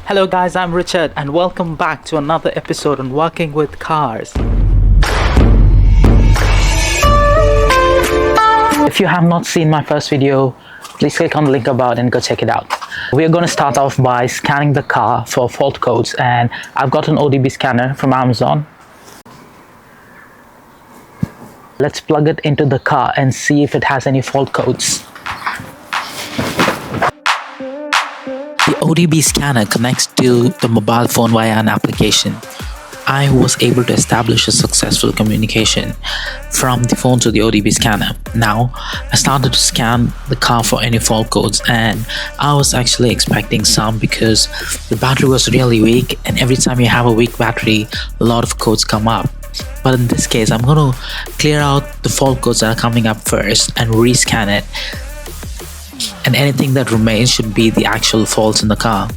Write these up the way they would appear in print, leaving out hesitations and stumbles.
Hello guys, I'm Richard and welcome back to another episode on Working with Cars. If you have not seen my first video, please click on the link above and go check it out. We are going to start off by scanning the car for fault codes, and I've got an ODB scanner from Amazon. Let's plug it into the car and see if it has any fault codes. The ODB scanner connects to the mobile phone via an application. I was able to establish a successful communication from the phone to the ODB scanner. Now, I started to scan the car for any fault codes, and I was actually expecting some because the battery was really weak, and every time you have a weak battery, a lot of codes come up. But in this case, I'm going to clear out the fault codes that are coming up first and rescan it. And anything that remains should be the actual faults in the car.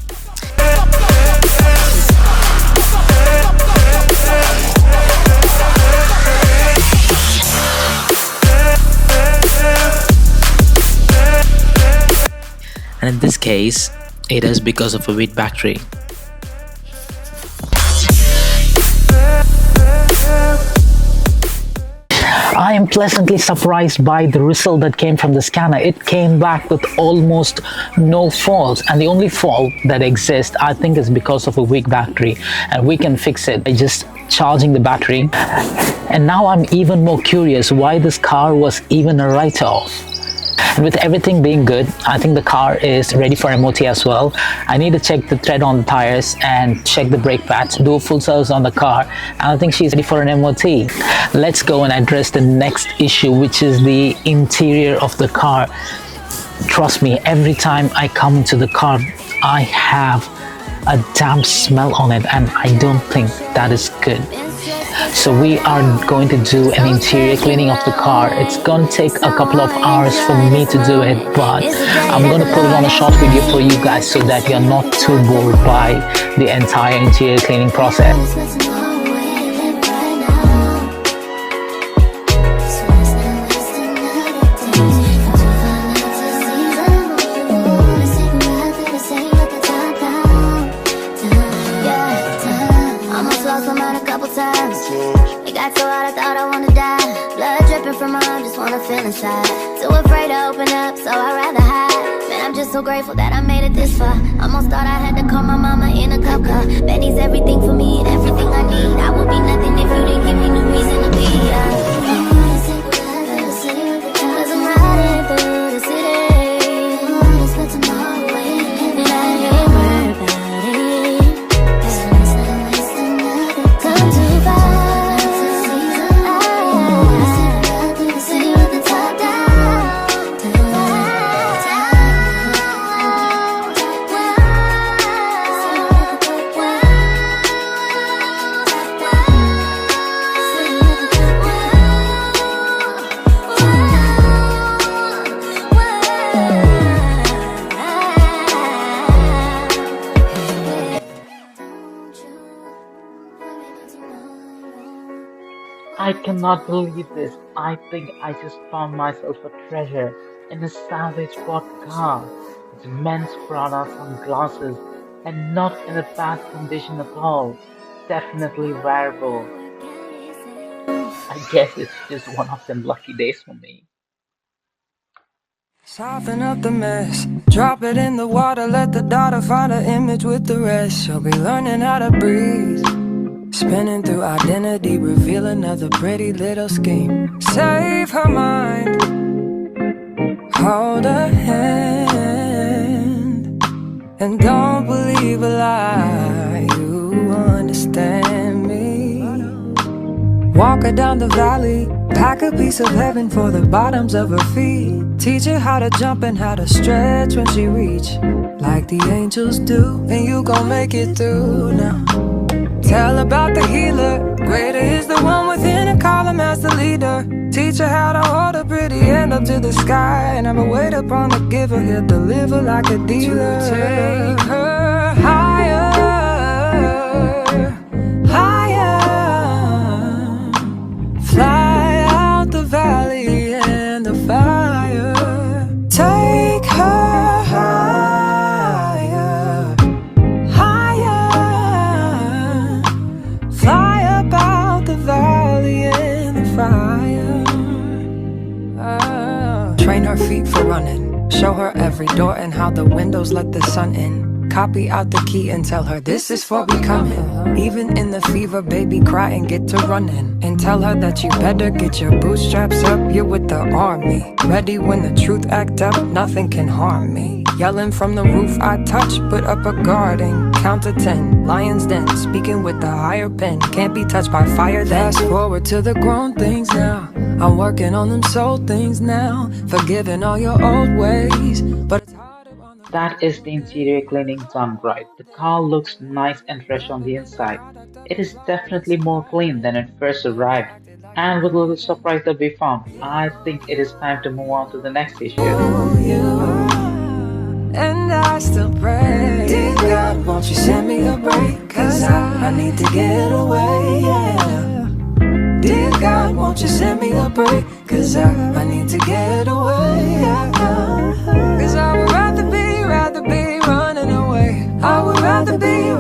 And in this case, it is because of a weak battery. I am pleasantly surprised by the result that came from the scanner. It came back with almost no faults, and the only fault that exists, I think, is because of a weak battery, and we can fix it by just charging the battery. And now I'm even more curious why this car was even a write-off. And with everything being good, I think the car is ready for MOT as well. I need to check the tread on the tires and check the brake pads, do a full service on the car, and I think she's ready for an MOT. Let's go and address the next issue, which is the interior of the car. Trust me, every time I come into the car, I have a damp smell on it, and I don't think that is good. So we are going to do an interior cleaning of the car. It's going to take a couple of hours for me to do it, but I'm going to put it on a short video for you guys so that you're not too bored by the entire interior cleaning process. It got so hot I thought I wanna die. Blood dripping from my arm, just wanna feel inside. Too afraid to open up, so I'd rather hide. Man, I'm just so grateful that I made it this far. Almost thought I had to call my mama in a cop car. Betty's everything for me and everything I need. I would be nothing if you didn't give me no reason to be. Cause I'm riding through the city. And I ain't worried about it. Come too far. I cannot believe this. I think I just found myself a treasure in a Salvage bought car. It's men's Prada sunglasses and not in a bad condition at all. Definitely wearable. I guess it's just one of them lucky days for me. Soften up the mess, drop it in the water, let the daughter find her image with the rest. She'll be learning how to breathe, spinning through identity, reveal another pretty little scheme. Save her mind, hold her hand, and don't believe a lie, you understand me. Walk her down the valley, pack a piece of heaven for the bottoms of her feet. Teach her how to jump and how to stretch when she reach, like the angels do, and you gon' make it through now. Tell about the healer, greater is the one within and call him as the leader. Teach her how to hold a pretty hand up to the sky, and never wait upon the giver, he'll deliver like a dealer. To take her higher, higher, fly out the valley and the fire. Take her higher, higher. every door and how the windows let the sun in. Copy out the key and tell her this is for becoming. Even in the fever, baby, cry and get to running. And tell her that you better get your bootstraps up, you're with the army. Ready when the truth act up, nothing can harm me. Yelling from the roof I touch, put up a guard and count to 10. Lions den, speaking with the higher pen. Can't be touched by fire then. Fast forward to the grown things now. I'm working on them soul things now. Forgiving all your old ways, but it's harder on the... That is the interior cleaning done right. The car looks nice and fresh on the inside. It is definitely more clean than it first arrived. And with a little surprise that we found, I think it is time to move on to the next issue. And I still pray, dear God, won't you send me a break? Cause I need to get away, yeah. Dear God, won't you send me a break? Cause I need to get away, yeah. Cause I would rather be running away. I would rather be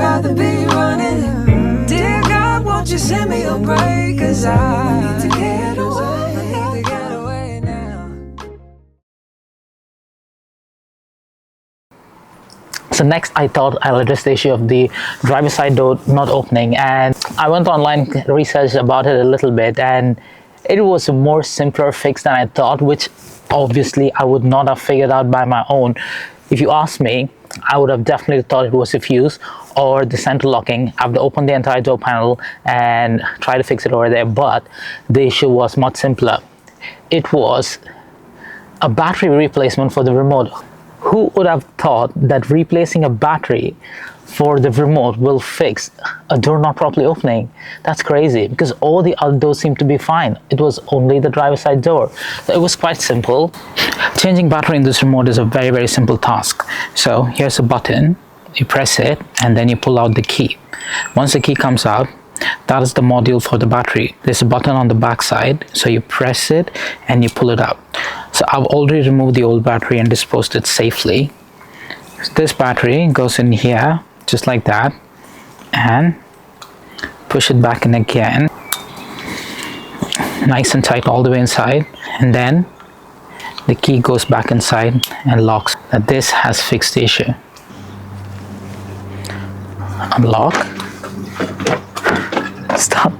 running. Dear God, won't you send me a break? Cause I need to get away. I need to get away now. So next I thought I'll address the issue of the driver's side door not opening, and I went online, researched about it a little bit, and it was a more simpler fix than I thought, which obviously I would not have figured out by my own. If you ask me, I would have definitely thought it was a fuse or the center locking. I have to open the entire door panel and try to fix it over there, but the issue was much simpler. It was a battery replacement for the remote. Who would have thought that replacing a battery for the remote will fix a door not properly opening? That's crazy, because all the other doors seem to be fine. It was only the driver's side door. So it was quite simple. Changing battery in this remote is a very, very simple task. So here's a button, you press it and then you pull out the key. Once the key comes out, that is the module for the battery. There's a button on the back side, so you press it and you pull it out. So I've already removed the old battery and disposed it safely. So this battery goes in here just like that, and push it back in again, nice and tight all the way inside, and then the key goes back inside and locks. Now this has fixed the issue. Unlock. Stop.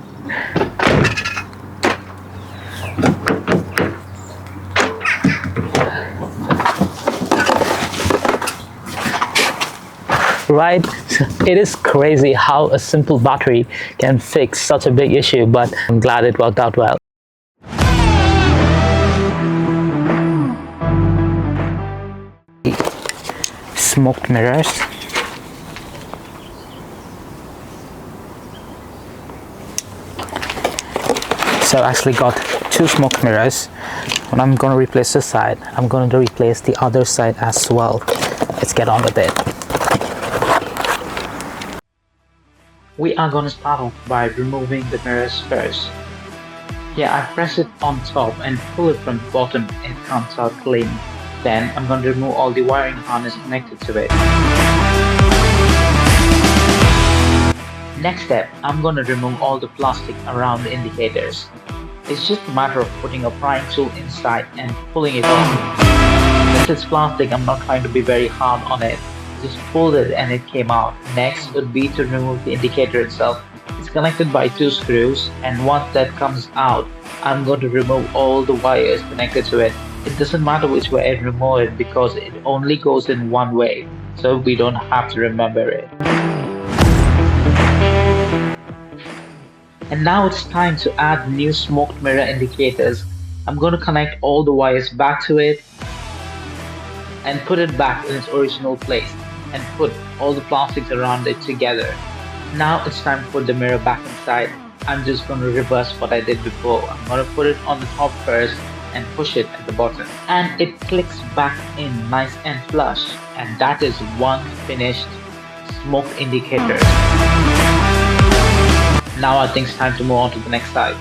Right? It is crazy how a simple battery can fix such a big issue, but I'm glad it worked out well. Smoked mirrors. So I actually got two smoked mirrors. When I'm going to replace this side, I'm going to replace the other side as well. Let's get on with it. We are going to start off by removing the mirrors first. Here I press it on top and pull it from the bottom. It comes out clean. Then I'm going to remove all the wiring harness connected to it. Next step, I'm going to remove all the plastic around the indicators. It's just a matter of putting a prying tool inside and pulling it off. Since it's plastic, I'm not trying to be very hard on it. Just pulled it and it came out. Next would be to remove the indicator itself. It's connected by two screws, and once that comes out, I'm going to remove all the wires connected to it. It doesn't matter which way I remove it because it only goes in one way, so we don't have to remember it. And now it's time to add new smoked mirror indicators. I'm going to connect all the wires back to it and put it back in its original place and put all the plastics around it together. Now it's time to put the mirror back inside. I'm just going to reverse what I did before. I'm going to put it on the top first and push it at the bottom, and it clicks back in nice and flush, and that is one finished smoke indicator. Now I think it's time to move on to the next side.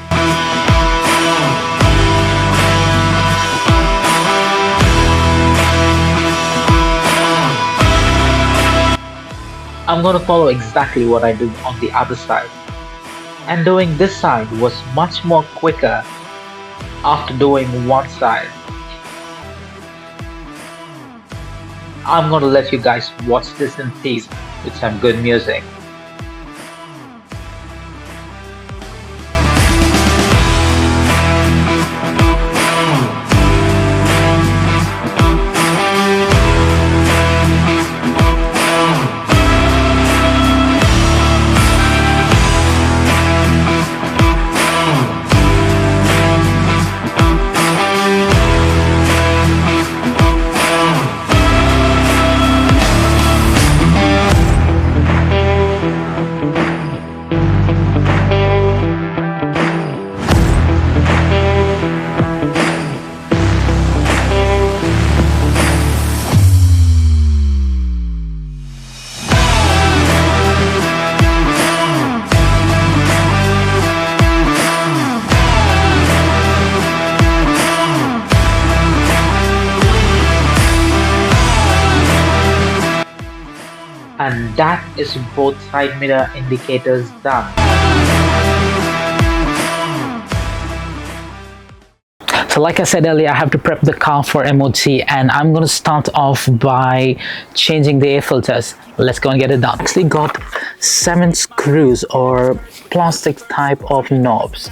I'm going to follow exactly what I did on the other side. And doing this side was much more quicker after doing one side. I'm going to let you guys watch this in peace with some good music. And that is both side mirror indicators done. So like I said earlier, I have to prep the car for MOT, and I'm going to start off by changing the air filters. Let's go and get it done. Actually got 7 screws or plastic type of knobs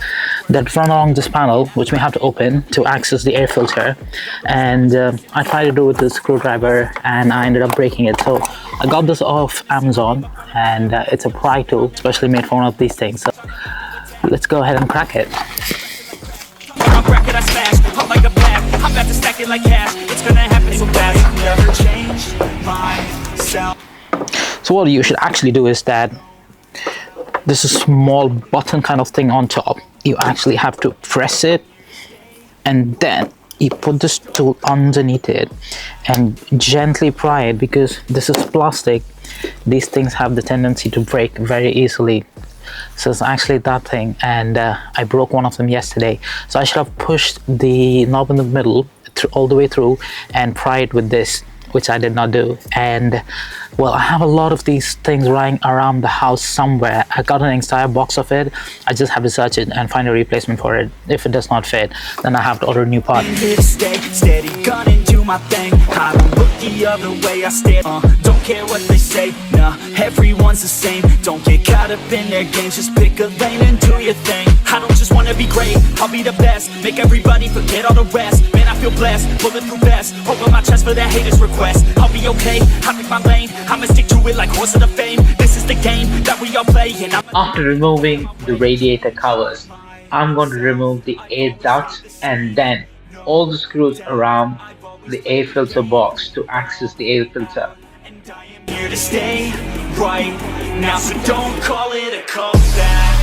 that run along this panel, which we have to open to access the air filter. And I tried to do it with the screwdriver and I ended up breaking it. So I got this off Amazon, and it's a pry tool especially made for one of these things. So let's go ahead and crack it. I smash, hot like a pack, I'm about to stack it like cash. It's gonna happen so fast. Never change myself. So what you should actually do is that there's a small button kind of thing on top. You actually have to press it, and then you put this tool underneath it and gently pry it, because this is plastic. These things have the tendency to break very easily. So it's actually that thing, and I broke one of them yesterday. So I should have pushed the knob in the middle all the way through and pry it with this, which I did not do. And well, I have a lot of these things lying around the house somewhere. I got an entire box of it. I just have to search it and find a replacement for it. If it does not fit, then I have to order a new part. Here to stay, steady, gonna do my thing. I don't look the other way, I stare. Don't care what they say, nah, everyone's the same. Don't get caught up in their games, just pick a lane and do your thing. I don't just wanna be great, I'll be the best. Make everybody forget all the rest. Man, I feel blessed, pulling through best. Over my chest for that haters' request. I'll be okay, I pick my lane. I'ma stick to it like horse of the fame. This is the game that we all play, and After removing the radiator covers, I'm going to remove the air ducts and then all the screws around the air filter box to access the air filter. I am here to stay right now, so don't call it a comeback.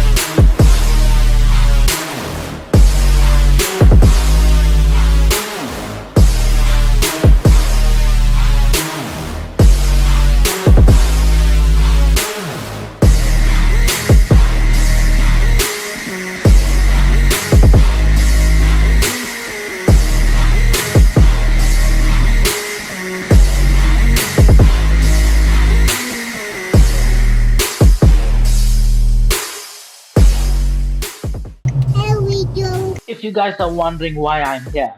If you guys are wondering why I'm here,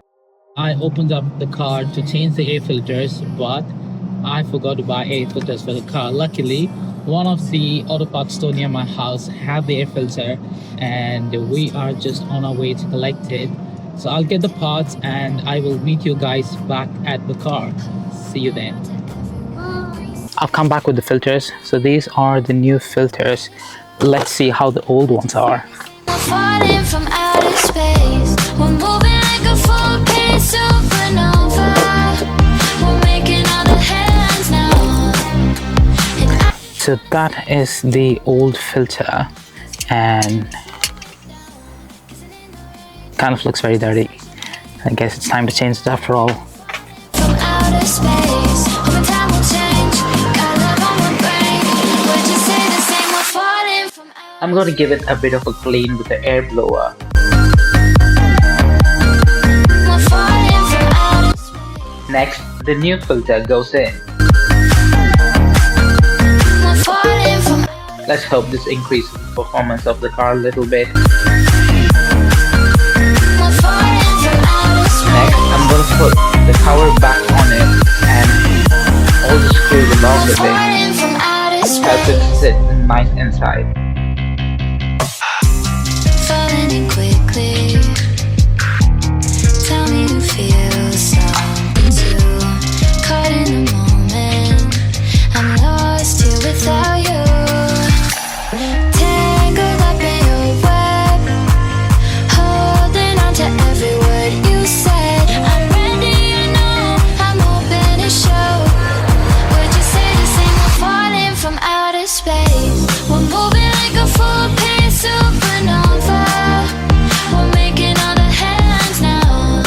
I opened up the car to change the air filters, but I forgot to buy air filters for the car. Luckily, one of the auto parts store near my house had the air filter, and we are just on our way to collect it. So I'll get the parts and I will meet you guys back at the car. See you then. I've come back with the filters. So these are the new filters. Let's see how the old ones are. Falling from outer space, we're moving like a full-paced supernova. We're making all the headlines now. So that is the old filter, and kind of looks very dirty. I guess it's time to change it after all. From outer space, hoping time will change. Got love on my brain, would you say the same? We're falling from outer I'm going to give it a bit of a clean with the air blower. We're falling from outer space. Next, the new filter goes in. We're falling from Let's hope this increases the performance of the car a little bit. we're falling from outer space. Next, I'm going to put the cover back on it and all the screws along with it, Falling from outer which helps it space. sit nice inside. Falling in quickly. Tell me to feel something too. Caught in the moment. I'm lost here without you. Tangled up in your web. Holding on to every word you said. I'm ready, you know. I'm hoping to show. Would you say the same? We're falling from outer space. We're moving like a full-paced supernova. We're making all the headlines now.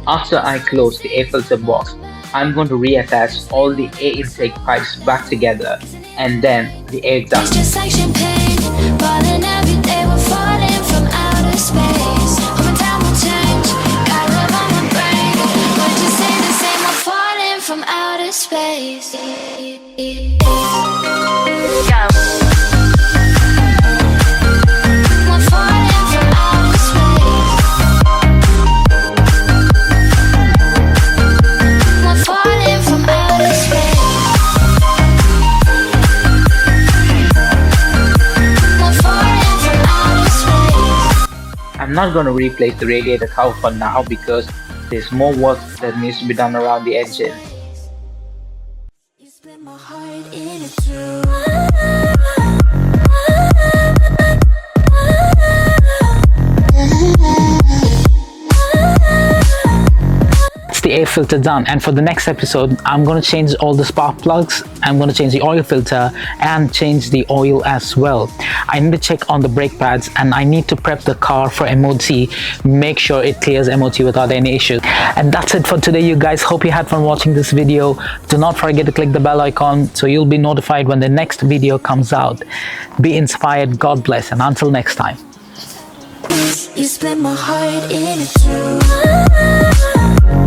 After I close the air filter box, I'm going to reattach all the air intake pipes back together and then the air It's duct. just like champagne, falling every day. We're falling from outer space. Hoping time will change. Got love on my brain. Would you say the same? We're falling from outer space. We're falling from outer space. We're falling from outer space. We're falling from outer space. I'm not going to replace the radiator cover for now because there's more work that needs to be done around the engine. You split my heart in two. It's the air filter done, and for the next episode I'm going to change all the spark plugs. I'm going to change the oil filter and change the oil as well. I need to check on the brake pads and I need to prep the car for MOT, make sure it clears MOT without any issues. And that's it for today, you guys. Hope you had fun watching this video. Do not forget to click the bell icon so you'll be notified when the next video comes out. Be inspired, God bless, and until next time. You split my heart in two.